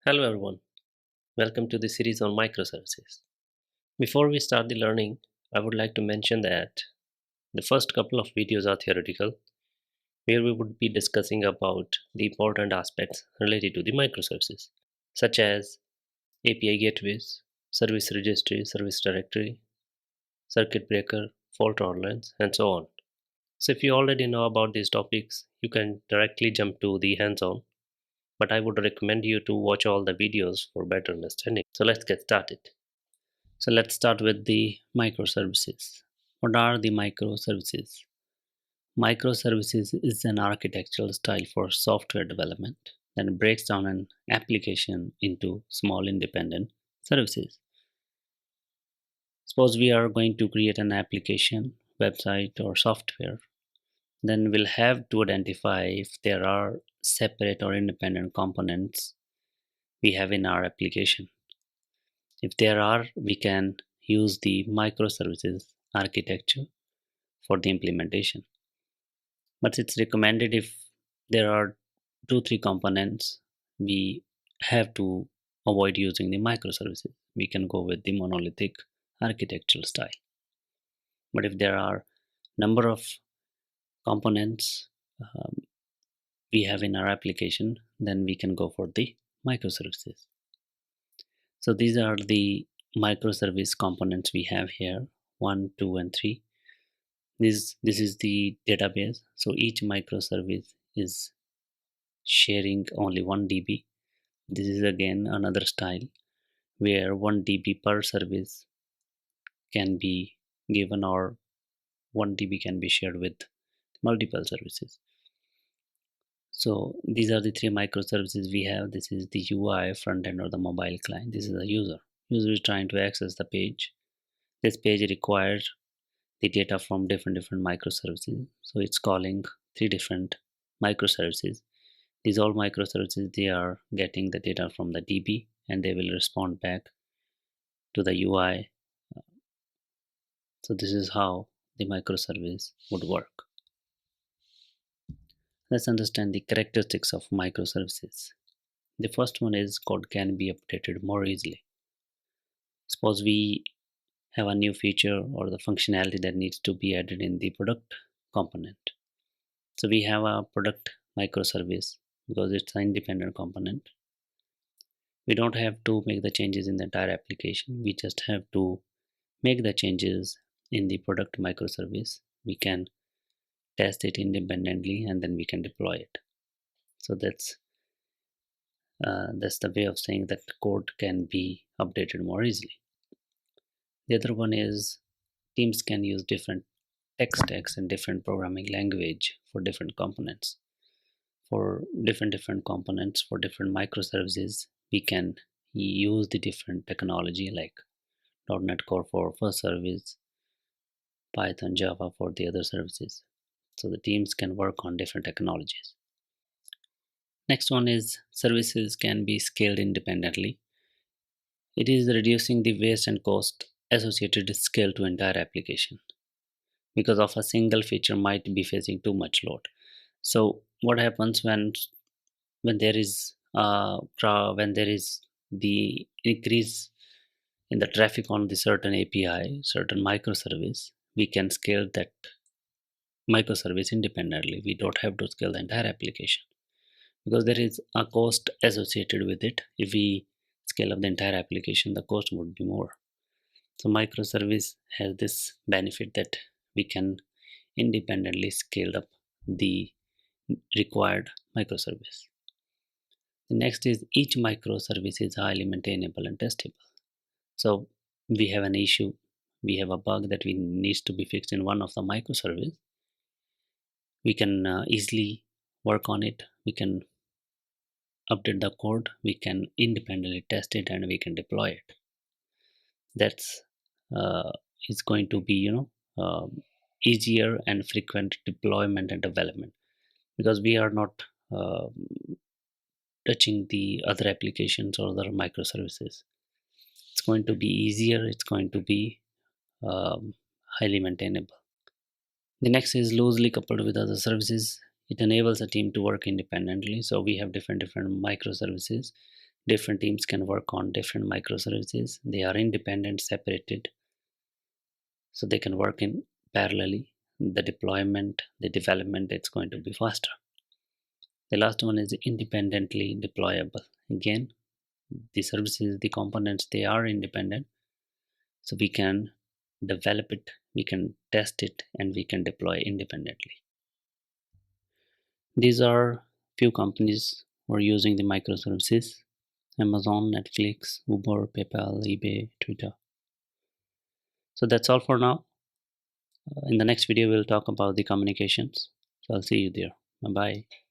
Hello everyone, welcome to the series on microservices. Before we start the learning, I would like to mention that the first couple of videos are theoretical, where we would be discussing about the important aspects related to the microservices, such as API gateways, service registry, service directory, circuit breaker, fault tolerance, and so on. So if you already know about these topics, you can directly jump to the hands-on, but I would recommend you to watch all the videos for better understanding. So let's get started. So let's start with the microservices. What are the microservices? Microservices is an architectural style for software development that breaks down an application into small independent services. Suppose we are going to create an application, website, or software, then we'll have to identify if there are separate or independent components we have in our application. If there are, we can use the microservices architecture for the implementation. But it's recommended if there are two, three components, we have to avoid using the microservices. We can go with the monolithic architectural style. But if there are number of components we have in our application, then we can go for the microservices. So these are the microservice components we have here, 1, 2, and 3. This is the database. So each microservice is sharing only 1 dB. This is again another style where 1 dB per service can be given, or 1 dB can be shared with multiple services. So these are the three microservices we have. This is the UI, front end, or the mobile client. This is the user. User is trying to access the page. This page requires the data from different microservices. So it's calling three different microservices. These all microservices, they are getting the data from the DB and they will respond back to the UI. So this is how the microservice would work. Let's understand the characteristics of microservices. The first one is code can be updated more easily. Suppose we have a new feature or the functionality that needs to be added in the product component. So we have a product microservice because it's an independent component. We don't have to make the changes in the entire application. We just have to make the changes in the product microservice. We can test it independently and then we can deploy it. So that's the way of saying that code can be updated more easily. The other one is teams can use different tech stacks and different programming language for different components. For different components, for different microservices, we can use the different technology like .NET Core for first service, Python, Java for the other services. So the teams can work on different technologies. Next one is services can be scaled independently. It is reducing the waste and cost associated with scale to entire application because of a single feature might be facing too much load. So what happens when there is when there is the increase in the traffic on the certain API, certain microservice, we can scale that microservice independently. We don't have to scale the entire application because there is a cost associated with it. If we scale up the entire application, the cost would be more. So microservice has this benefit that we can independently scale up the required microservice. The next is each microservice is highly maintainable and testable. So we have an issue, we have a bug that we needs to be fixed in one of the microservice. We can easily work on it. We can update the code. We can independently test it and we can deploy it. That's uh, is going to be easier and frequent deployment and development because we are not uh, touching the other applications or other microservices. It's going to be easier. It's going to be highly maintainable. The next is loosely coupled with other services. It enables a team to work independently. So we have different microservices. Different teams can work on different microservices. They are independent, separated, so they can work in parallelly. The deployment, the development, it's going to be faster. The last one is independently deployable. Again, the services, the components, they are independent, so we can develop it, we can test it, and we can deploy independently. These are few companies who are using the microservices: Amazon, Netflix, Uber, PayPal, eBay, Twitter. So that's all for now. In the next video, we'll talk about the communications. So I'll see you there. Bye bye.